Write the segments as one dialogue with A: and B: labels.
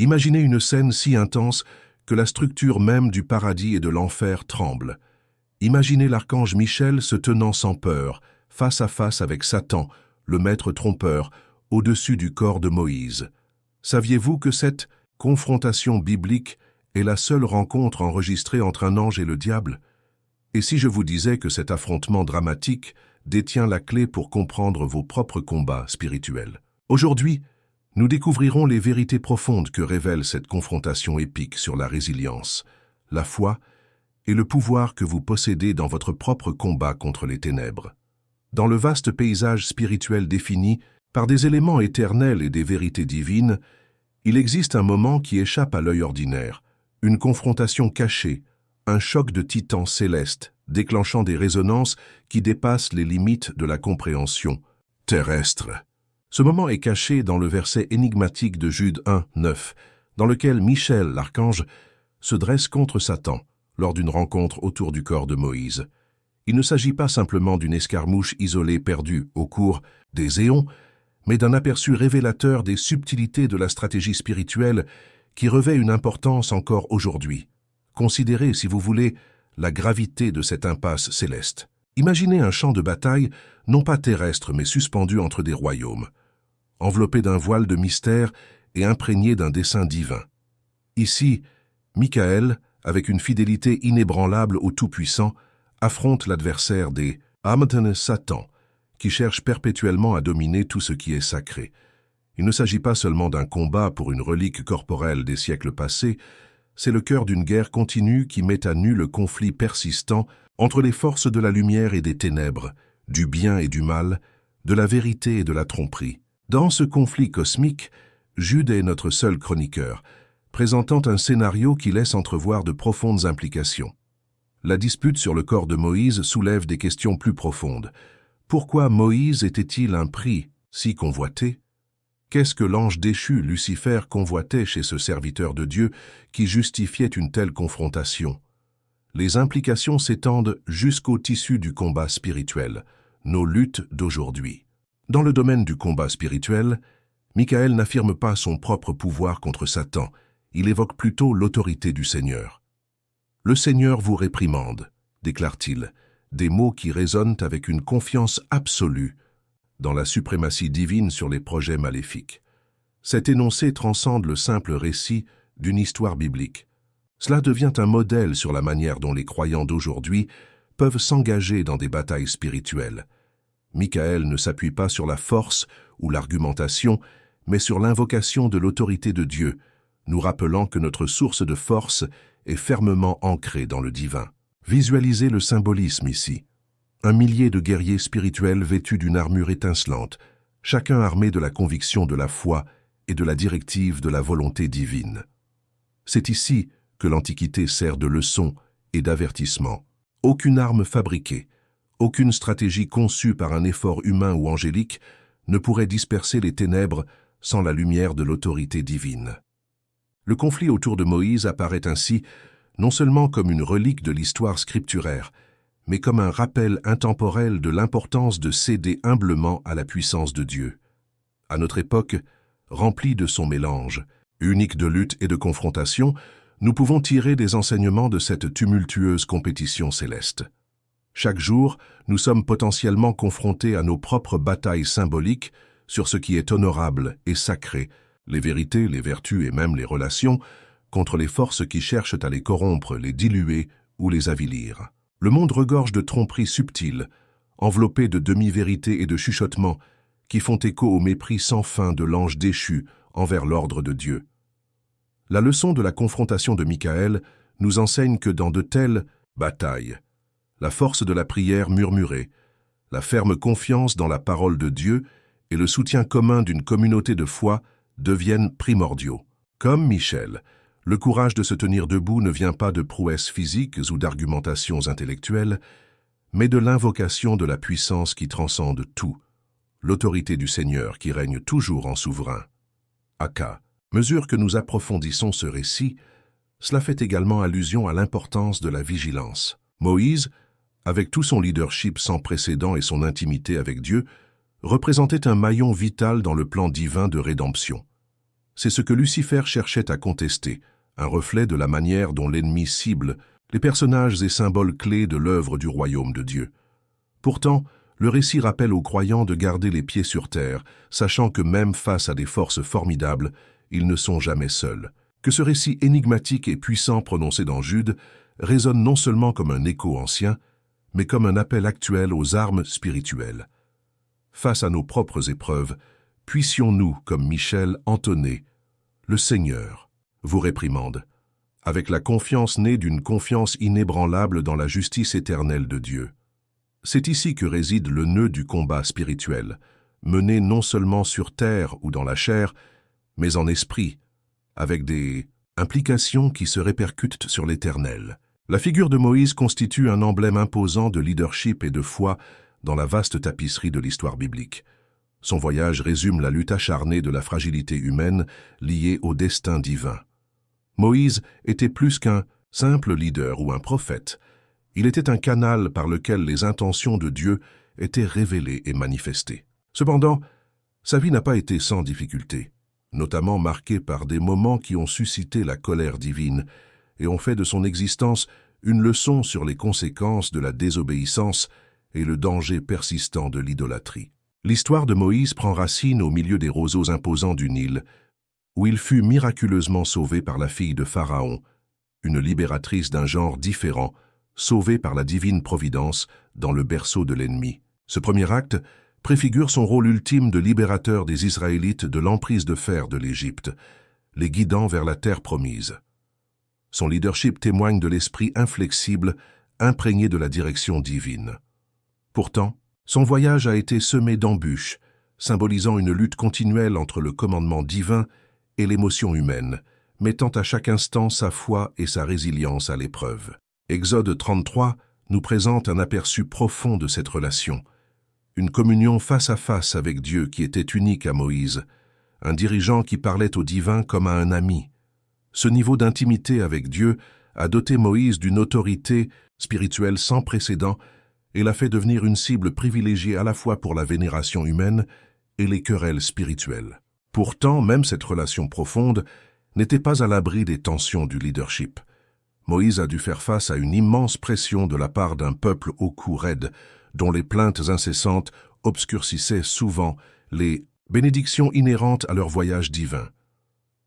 A: Imaginez une scène si intense que la structure même du paradis et de l'enfer tremble. Imaginez l'archange Michel se tenant sans peur, face à face avec Satan, le maître trompeur, au-dessus du corps de Moïse. Saviez-vous que cette confrontation biblique est la seule rencontre enregistrée entre un ange et le diable? Et si je vous disais que cet affrontement dramatique détient la clé pour comprendre vos propres combats spirituels? Aujourd'hui, nous découvrirons les vérités profondes que révèle cette confrontation épique sur la résilience, la foi et le pouvoir que vous possédez dans votre propre combat contre les ténèbres. Dans le vaste paysage spirituel défini par des éléments éternels et des vérités divines, il existe un moment qui échappe à l'œil ordinaire, une confrontation cachée, un choc de titans célestes, déclenchant des résonances qui dépassent les limites de la compréhension terrestre. Ce moment est caché dans le verset énigmatique de Jude 1, 9, dans lequel Michel, l'archange, se dresse contre Satan lors d'une rencontre autour du corps de Moïse. Il ne s'agit pas simplement d'une escarmouche isolée perdue au cours des éons, mais d'un aperçu révélateur des subtilités de la stratégie spirituelle qui revêt une importance encore aujourd'hui. Considérez, si vous voulez, la gravité de cette impasse céleste. Imaginez un champ de bataille, non pas terrestre, mais suspendu entre des royaumes, enveloppé d'un voile de mystère et imprégné d'un dessein divin. Ici, Michael, avec une fidélité inébranlable au Tout-Puissant, affronte l'adversaire des Hamten Satan, qui cherche perpétuellement à dominer tout ce qui est sacré. Il ne s'agit pas seulement d'un combat pour une relique corporelle des siècles passés, c'est le cœur d'une guerre continue qui met à nu le conflit persistant entre les forces de la lumière et des ténèbres, du bien et du mal, de la vérité et de la tromperie. Dans ce conflit cosmique, Jude est notre seul chroniqueur, présentant un scénario qui laisse entrevoir de profondes implications. La dispute sur le corps de Moïse soulève des questions plus profondes. Pourquoi Moïse était-il un prix si convoité? Qu'est-ce que l'ange déchu, Lucifer, convoitait chez ce serviteur de Dieu qui justifiait une telle confrontation? Les implications s'étendent jusqu'au tissu du combat spirituel, nos luttes d'aujourd'hui. Dans le domaine du combat spirituel, Michael n'affirme pas son propre pouvoir contre Satan, il évoque plutôt l'autorité du Seigneur. « Le Seigneur vous réprimande », déclare-t-il, des mots qui résonnent avec une confiance absolue dans la suprématie divine sur les projets maléfiques. Cet énoncé transcende le simple récit d'une histoire biblique. Cela devient un modèle sur la manière dont les croyants d'aujourd'hui peuvent s'engager dans des batailles spirituelles. Michael ne s'appuie pas sur la force ou l'argumentation, mais sur l'invocation de l'autorité de Dieu, nous rappelant que notre source de force est fermement ancrée dans le divin. Visualisez le symbolisme ici. Un millier de guerriers spirituels vêtus d'une armure étincelante, chacun armé de la conviction de la foi et de la directive de la volonté divine. C'est ici que l'Antiquité sert de leçon et d'avertissement. Aucune arme fabriquée, aucune stratégie conçue par un effort humain ou angélique ne pourrait disperser les ténèbres sans la lumière de l'autorité divine. Le conflit autour de Moïse apparaît ainsi non seulement comme une relique de l'histoire scripturaire, mais comme un rappel intemporel de l'importance de céder humblement à la puissance de Dieu. À notre époque, remplie de son mélange, unique de lutte et de confrontation, nous pouvons tirer des enseignements de cette tumultueuse compétition céleste. Chaque jour, nous sommes potentiellement confrontés à nos propres batailles symboliques sur ce qui est honorable et sacré, les vérités, les vertus et même les relations, contre les forces qui cherchent à les corrompre, les diluer ou les avilir. Le monde regorge de tromperies subtiles, enveloppées de demi-vérités et de chuchotements qui font écho au mépris sans fin de l'ange déchu envers l'ordre de Dieu. La leçon de la confrontation de Michael nous enseigne que dans de telles batailles, la force de la prière murmurée, la ferme confiance dans la parole de Dieu et le soutien commun d'une communauté de foi deviennent primordiaux. Comme Michel, le courage de se tenir debout ne vient pas de prouesses physiques ou d'argumentations intellectuelles, mais de l'invocation de la puissance qui transcende tout, l'autorité du Seigneur qui règne toujours en souverain. À mesure que nous approfondissons ce récit, cela fait également allusion à l'importance de la vigilance. Moïse, avec tout son leadership sans précédent et son intimité avec Dieu, représentait un maillon vital dans le plan divin de rédemption. C'est ce que Lucifer cherchait à contester, un reflet de la manière dont l'ennemi cible les personnages et symboles clés de l'œuvre du royaume de Dieu. Pourtant, le récit rappelle aux croyants de garder les pieds sur terre, sachant que même face à des forces formidables, ils ne sont jamais seuls. Que ce récit énigmatique et puissant prononcé dans Jude résonne non seulement comme un écho ancien, mais comme un appel actuel aux armes spirituelles. Face à nos propres épreuves, puissions-nous, comme Michel, entonner « Le Seigneur vous réprimande », avec la confiance née d'une confiance inébranlable dans la justice éternelle de Dieu. C'est ici que réside le nœud du combat spirituel, mené non seulement sur terre ou dans la chair, mais en esprit, avec des implications qui se répercutent sur l'éternel. La figure de Moïse constitue un emblème imposant de leadership et de foi dans la vaste tapisserie de l'histoire biblique. Son voyage résume la lutte acharnée de la fragilité humaine liée au destin divin. Moïse était plus qu'un simple leader ou un prophète. Il était un canal par lequel les intentions de Dieu étaient révélées et manifestées. Cependant, sa vie n'a pas été sans difficulté, notamment marquée par des moments qui ont suscité la colère divine et ont fait de son existence une leçon sur les conséquences de la désobéissance et le danger persistant de l'idolâtrie. L'histoire de Moïse prend racine au milieu des roseaux imposants du Nil, où il fut miraculeusement sauvé par la fille de Pharaon, une libératrice d'un genre différent, sauvée par la divine providence dans le berceau de l'ennemi. Ce premier acte préfigure son rôle ultime de libérateur des Israélites de l'emprise de fer de l'Égypte, les guidant vers la terre promise. Son leadership témoigne de l'esprit inflexible, imprégné de la direction divine. Pourtant, son voyage a été semé d'embûches, symbolisant une lutte continuelle entre le commandement divin et l'émotion humaine, mettant à chaque instant sa foi et sa résilience à l'épreuve. Exode 33 nous présente un aperçu profond de cette relation, une communion face à face avec Dieu qui était unique à Moïse, un dirigeant qui parlait au divin comme à un ami. Ce niveau d'intimité avec Dieu a doté Moïse d'une autorité spirituelle sans précédent et l'a fait devenir une cible privilégiée à la fois pour la vénération humaine et les querelles spirituelles. Pourtant, même cette relation profonde n'était pas à l'abri des tensions du leadership. Moïse a dû faire face à une immense pression de la part d'un peuple au cou raide, dont les plaintes incessantes obscurcissaient souvent les bénédictions inhérentes à leur voyage divin.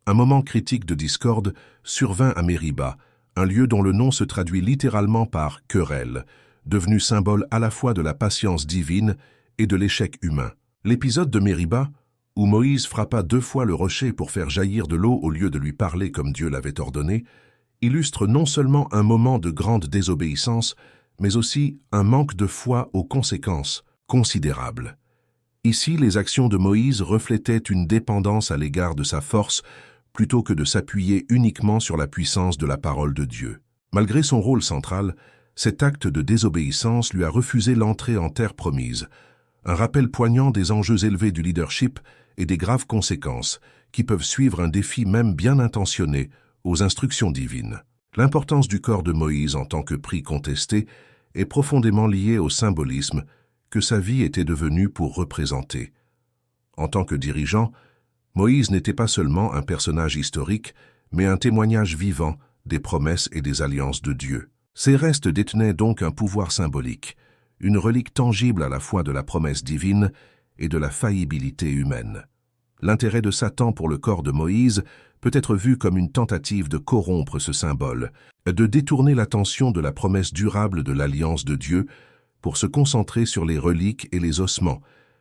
A: Un moment critique de discorde survint à Mériba, un lieu dont le nom se traduit littéralement par « querelle », devenu symbole à la fois de la patience divine et de l'échec humain. L'épisode de Mériba, où Moïse frappa 2 fois le rocher pour faire jaillir de l'eau au lieu de lui parler comme Dieu l'avait ordonné, illustre non seulement un moment de grande désobéissance, mais aussi un manque de foi aux conséquences considérables. Ici, les actions de Moïse reflétaient une dépendance à l'égard de sa force, plutôt que de s'appuyer uniquement sur la puissance de la parole de Dieu. Malgré son rôle central, cet acte de désobéissance lui a refusé l'entrée en terre promise, un rappel poignant des enjeux élevés du leadership et des graves conséquences qui peuvent suivre un défi même bien intentionné aux instructions divines. L'importance du corps de Moïse en tant que prix contesté est profondément liée au symbolisme que sa vie était devenue pour représenter. En tant que dirigeant, Moïse n'était pas seulement un personnage historique, mais un témoignage vivant des promesses et des alliances de Dieu. Ses restes détenaient donc un pouvoir symbolique, une relique tangible à la fois de la promesse divine et de la faillibilité humaine. L'intérêt de Satan pour le corps de Moïse peut être vu comme une tentative de corrompre ce symbole, de détourner l'attention de la promesse durable de l'alliance de Dieu pour se concentrer sur les reliques et les ossements,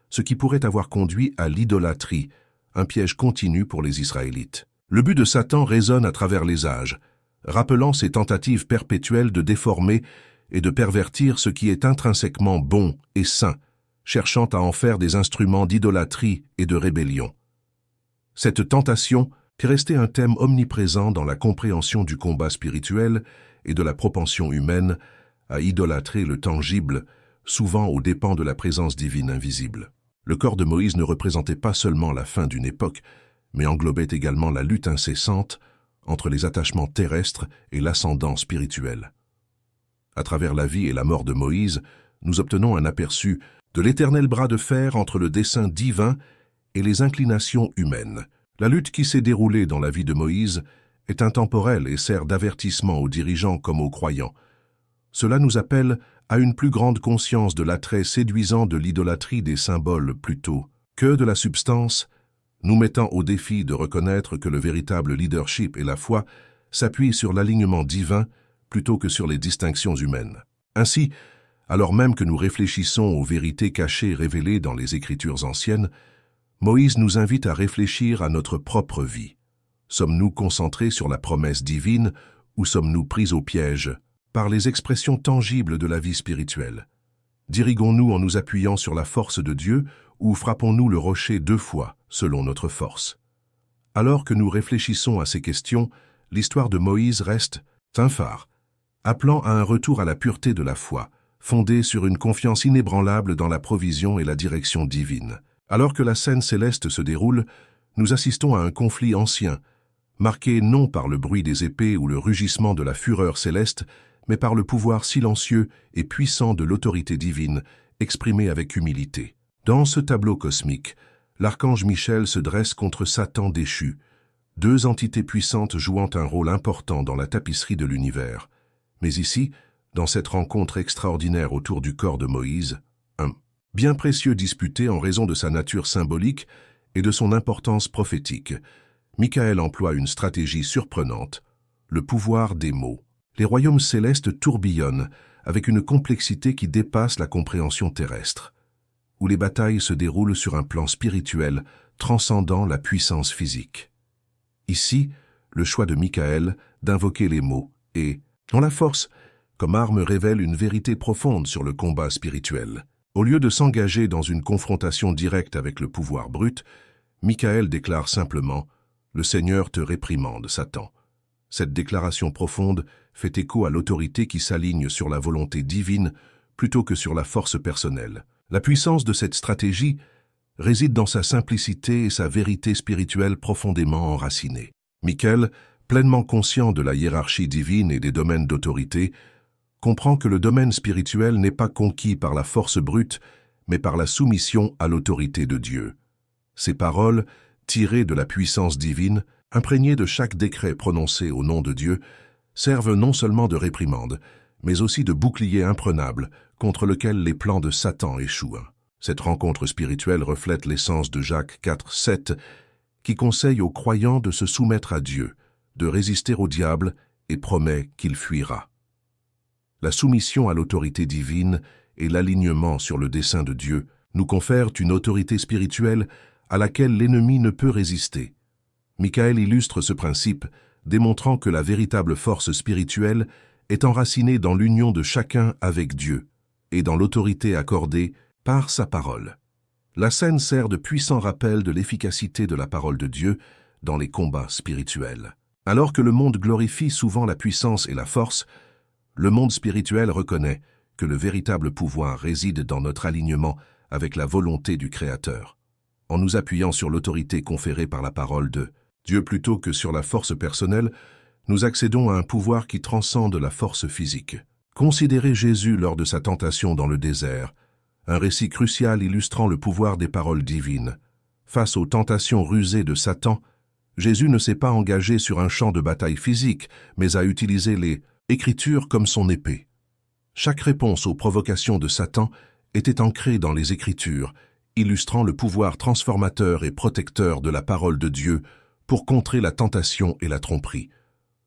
A: ce qui pourrait avoir conduit à l'idolâtrie, un piège continu pour les Israélites. Le but de Satan résonne à travers les âges, rappelant ses tentatives perpétuelles de déformer et de pervertir ce qui est intrinsèquement bon et saint, cherchant à en faire des instruments d'idolâtrie et de rébellion. Cette tentation est restée un thème omniprésent dans la compréhension du combat spirituel et de la propension humaine à idolâtrer le tangible, souvent aux dépens de la présence divine invisible. Le corps de Moïse ne représentait pas seulement la fin d'une époque, mais englobait également la lutte incessante entre les attachements terrestres et l'ascendant spirituel. À travers la vie et la mort de Moïse, nous obtenons un aperçu de l'éternel bras de fer entre le dessein divin et les inclinations humaines, La lutte qui s'est déroulée dans la vie de Moïse est intemporelle et sert d'avertissement aux dirigeants comme aux croyants. Cela nous appelle à une plus grande conscience de l'attrait séduisant de l'idolâtrie des symboles plutôt que de la substance, nous mettant au défi de reconnaître que le véritable leadership et la foi s'appuient sur l'alignement divin plutôt que sur les distinctions humaines. Ainsi, alors même que nous réfléchissons aux vérités cachées révélées dans les Écritures anciennes, Moïse nous invite à réfléchir à notre propre vie. Sommes-nous concentrés sur la promesse divine ou sommes-nous pris au piège par les expressions tangibles de la vie spirituelle? Diriguons-nous en nous appuyant sur la force de Dieu ou frappons-nous le rocher 2 fois selon notre force? Alors que nous réfléchissons à ces questions, l'histoire de Moïse reste un phare, appelant à un retour à la pureté de la foi, fondée sur une confiance inébranlable dans la provision et la direction divine. Alors que la scène céleste se déroule, nous assistons à un conflit ancien, marqué non par le bruit des épées ou le rugissement de la fureur céleste, mais par le pouvoir silencieux et puissant de l'autorité divine, exprimée avec humilité. Dans ce tableau cosmique, l'archange Michel se dresse contre Satan déchu, 2 entités puissantes jouant un rôle important dans la tapisserie de l'univers. Mais ici, dans cette rencontre extraordinaire autour du corps de Moïse, un bien précieux disputé en raison de sa nature symbolique et de son importance prophétique, Michael emploie une stratégie surprenante, le pouvoir des mots. Les royaumes célestes tourbillonnent avec une complexité qui dépasse la compréhension terrestre, où les batailles se déroulent sur un plan spirituel transcendant la puissance physique. Ici, le choix de Michael d'invoquer les mots et, dont la force, comme arme révèle une vérité profonde sur le combat spirituel. Au lieu de s'engager dans une confrontation directe avec le pouvoir brut, Michael déclare simplement « Le Seigneur te réprimande, Satan ». Cette déclaration profonde fait écho à l'autorité qui s'aligne sur la volonté divine plutôt que sur la force personnelle. La puissance de cette stratégie réside dans sa simplicité et sa vérité spirituelle profondément enracinée. Michael, pleinement conscient de la hiérarchie divine et des domaines d'autorité, comprend que le domaine spirituel n'est pas conquis par la force brute, mais par la soumission à l'autorité de Dieu. Ces paroles, tirées de la puissance divine, imprégnées de chaque décret prononcé au nom de Dieu, servent non seulement de réprimande, mais aussi de bouclier imprenable contre lequel les plans de Satan échouent. Cette rencontre spirituelle reflète l'essence de Jacques 4:7, qui conseille aux croyants de se soumettre à Dieu, de résister au diable et promet qu'il fuira. La soumission à l'autorité divine et l'alignement sur le dessein de Dieu nous confèrent une autorité spirituelle à laquelle l'ennemi ne peut résister. Michael illustre ce principe, démontrant que la véritable force spirituelle est enracinée dans l'union de chacun avec Dieu et dans l'autorité accordée par sa parole. La scène sert de puissant rappel de l'efficacité de la parole de Dieu dans les combats spirituels. Alors que le monde glorifie souvent la puissance et la force, le monde spirituel reconnaît que le véritable pouvoir réside dans notre alignement avec la volonté du Créateur. En nous appuyant sur l'autorité conférée par la parole de Dieu plutôt que sur la force personnelle, nous accédons à un pouvoir qui transcende la force physique. Considérez Jésus lors de sa tentation dans le désert, un récit crucial illustrant le pouvoir des paroles divines. Face aux tentations rusées de Satan, Jésus ne s'est pas engagé sur un champ de bataille physique, mais a utilisé les Écritures comme son épée. Chaque réponse aux provocations de Satan était ancrée dans les Écritures, illustrant le pouvoir transformateur et protecteur de la parole de Dieu pour contrer la tentation et la tromperie.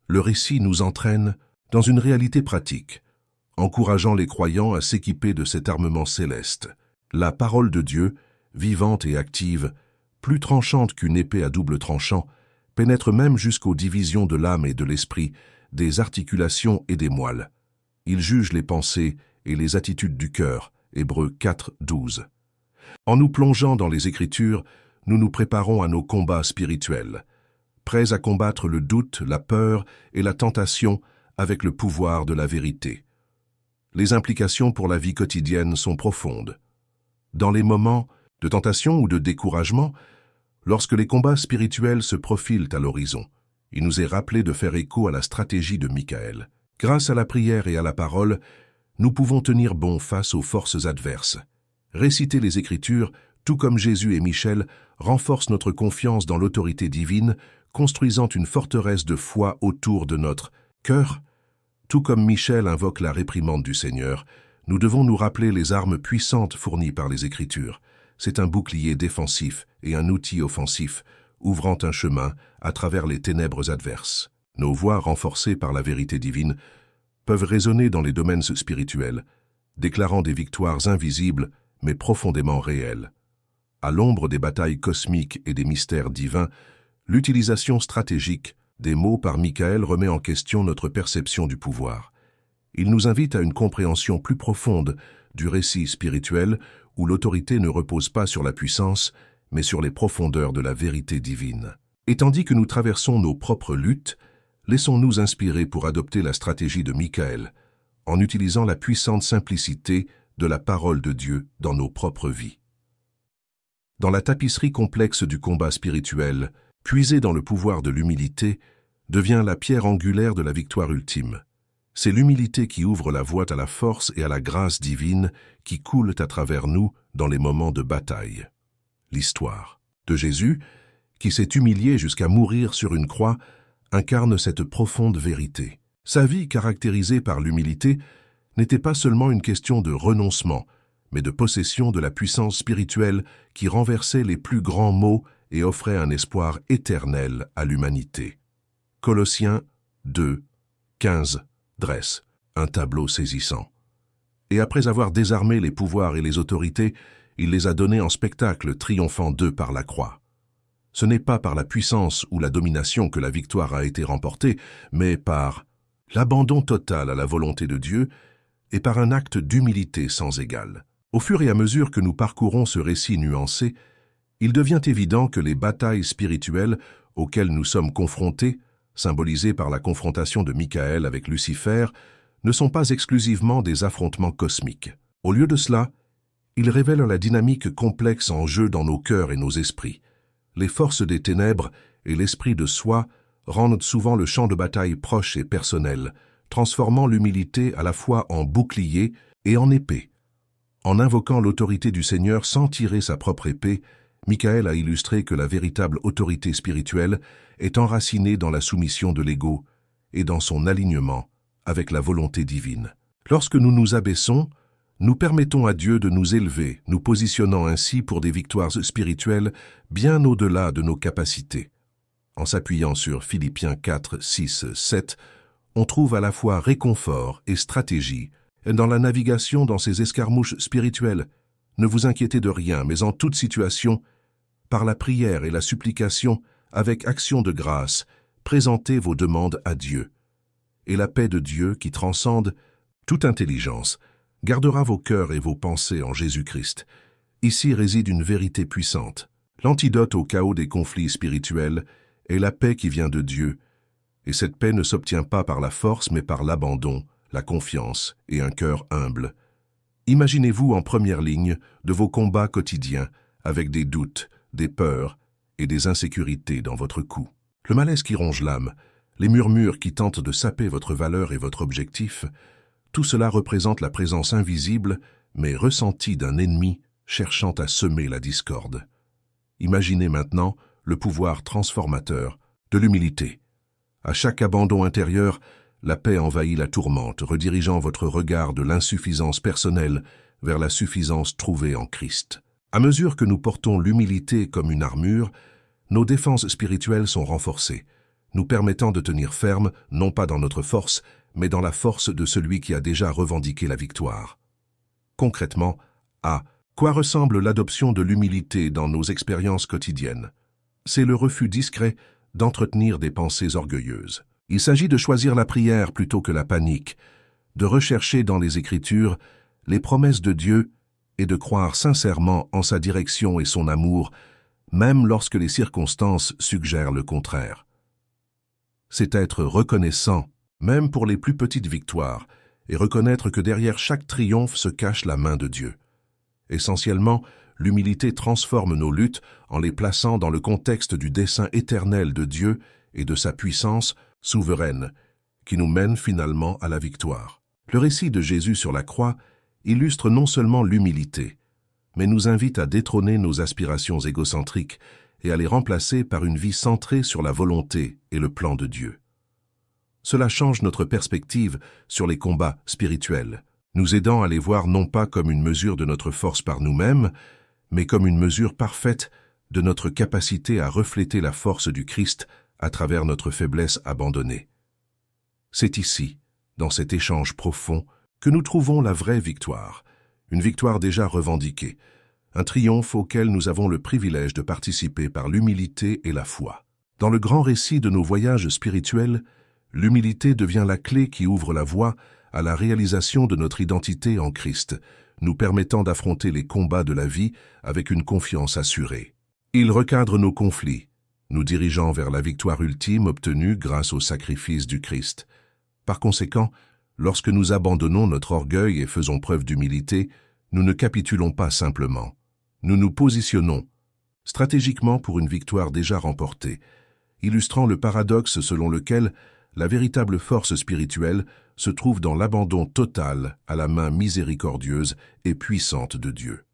A: Le récit nous entraîne dans une réalité pratique, encourageant les croyants à s'équiper de cet armement céleste. La parole de Dieu, vivante et active, plus tranchante qu'une épée à double tranchant, pénètre même jusqu'aux divisions de l'âme et de l'esprit, des articulations et des moelles. Il juge les pensées et les attitudes du cœur. Hébreux 4:12. En nous plongeant dans les Écritures, nous nous préparons à nos combats spirituels, prêts à combattre le doute, la peur et la tentation avec le pouvoir de la vérité. Les implications pour la vie quotidienne sont profondes. Dans les moments de tentation ou de découragement, lorsque les combats spirituels se profilent à l'horizon, il nous est rappelé de faire écho à la stratégie de Michael. Grâce à la prière et à la parole, nous pouvons tenir bon face aux forces adverses. Réciter les Écritures tout comme Jésus et Michel, renforce notre confiance dans l'autorité divine, construisant une forteresse de foi autour de notre cœur. Tout comme Michel invoque la réprimande du Seigneur, nous devons nous rappeler les armes puissantes fournies par les Écritures. C'est un bouclier défensif et un outil offensif, ouvrant un chemin à travers les ténèbres adverses. Nos voix, renforcées par la vérité divine, peuvent résonner dans les domaines spirituels, déclarant des victoires invisibles mais profondément réelles. À l'ombre des batailles cosmiques et des mystères divins, l'utilisation stratégique des mots par Michaël remet en question notre perception du pouvoir. Il nous invite à une compréhension plus profonde du récit spirituel où l'autorité ne repose pas sur la puissance, mais sur les profondeurs de la vérité divine. Et tandis que nous traversons nos propres luttes, laissons-nous inspirer pour adopter la stratégie de Michaël, en utilisant la puissante simplicité de la parole de Dieu dans nos propres vies. Dans la tapisserie complexe du combat spirituel, puisée dans le pouvoir de l'humilité, devient la pierre angulaire de la victoire ultime. C'est l'humilité qui ouvre la voie à la force et à la grâce divine qui coulent à travers nous dans les moments de bataille. L'histoire de Jésus, qui s'est humilié jusqu'à mourir sur une croix, incarne cette profonde vérité. Sa vie, caractérisée par l'humilité, n'était pas seulement une question de renoncement, mais de possession de la puissance spirituelle qui renversait les plus grands maux et offrait un espoir éternel à l'humanité. Colossiens 2, 15 dresse un tableau saisissant. Et après avoir désarmé les pouvoirs et les autorités, il les a donnés en spectacle, triomphant d'eux par la croix. Ce n'est pas par la puissance ou la domination que la victoire a été remportée, mais par l'abandon total à la volonté de Dieu et par un acte d'humilité sans égal. Au fur et à mesure que nous parcourons ce récit nuancé, il devient évident que les batailles spirituelles auxquelles nous sommes confrontés, symbolisées par la confrontation de Michaël avec Lucifer, ne sont pas exclusivement des affrontements cosmiques. Au lieu de cela, ils révèlent la dynamique complexe en jeu dans nos cœurs et nos esprits. Les forces des ténèbres et l'esprit de soi rendent souvent le champ de bataille proche et personnel, transformant l'humilité à la fois en bouclier et en épée. En invoquant l'autorité du Seigneur sans tirer sa propre épée, Michaël a illustré que la véritable autorité spirituelle est enracinée dans la soumission de l'ego et dans son alignement avec la volonté divine. Lorsque nous nous abaissons, nous permettons à Dieu de nous élever, nous positionnant ainsi pour des victoires spirituelles bien au-delà de nos capacités. En s'appuyant sur Philippiens 4, 6, 7, on trouve à la fois réconfort et stratégie dans la navigation dans ces escarmouches spirituelles. Ne vous inquiétez de rien, mais en toute situation, par la prière et la supplication, avec action de grâce, présentez vos demandes à Dieu. Et la paix de Dieu, qui transcende toute intelligence, gardera vos cœurs et vos pensées en Jésus-Christ. Ici réside une vérité puissante. L'antidote au chaos des conflits spirituels est la paix qui vient de Dieu, et cette paix ne s'obtient pas par la force mais par l'abandon, la confiance et un cœur humble. Imaginez-vous en première ligne de vos combats quotidiens avec des doutes, des peurs et des insécurités dans votre cou. Le malaise qui ronge l'âme, les murmures qui tentent de saper votre valeur et votre objectif, tout cela représente la présence invisible mais ressentie d'un ennemi cherchant à semer la discorde. Imaginez maintenant le pouvoir transformateur de l'humilité. À chaque abandon intérieur, la paix envahit la tourmente, redirigeant votre regard de l'insuffisance personnelle vers la suffisance trouvée en Christ. À mesure que nous portons l'humilité comme une armure, nos défenses spirituelles sont renforcées, nous permettant de tenir ferme, non pas dans notre force, mais dans la force de celui qui a déjà revendiqué la victoire. Concrètement, à quoi ressemble l'adoption de l'humilité dans nos expériences quotidiennes? C'est le refus discret d'entretenir des pensées orgueilleuses. Il s'agit de choisir la prière plutôt que la panique, de rechercher dans les Écritures les promesses de Dieu et de croire sincèrement en sa direction et son amour, même lorsque les circonstances suggèrent le contraire. C'est être reconnaissant, même pour les plus petites victoires, et reconnaître que derrière chaque triomphe se cache la main de Dieu. Essentiellement, l'humilité transforme nos luttes en les plaçant dans le contexte du dessein éternel de Dieu et de sa puissance souveraine, qui nous mène finalement à la victoire. Le récit de Jésus sur la croix illustre non seulement l'humilité, mais nous invite à détrôner nos aspirations égocentriques et à les remplacer par une vie centrée sur la volonté et le plan de Dieu. Cela change notre perspective sur les combats spirituels, nous aidant à les voir non pas comme une mesure de notre force par nous-mêmes, mais comme une mesure parfaite de notre capacité à refléter la force du Christ à travers notre faiblesse abandonnée. C'est ici, dans cet échange profond, que nous trouvons la vraie victoire, une victoire déjà revendiquée, un triomphe auquel nous avons le privilège de participer par l'humilité et la foi. Dans le grand récit de nos voyages spirituels, l'humilité devient la clé qui ouvre la voie à la réalisation de notre identité en Christ, nous permettant d'affronter les combats de la vie avec une confiance assurée. Il recadre nos conflits, nous dirigeant vers la victoire ultime obtenue grâce au sacrifice du Christ. Par conséquent, lorsque nous abandonnons notre orgueil et faisons preuve d'humilité, nous ne capitulons pas simplement. Nous nous positionnons stratégiquement pour une victoire déjà remportée, illustrant le paradoxe selon lequel la véritable force spirituelle se trouve dans l'abandon total à la main miséricordieuse et puissante de Dieu.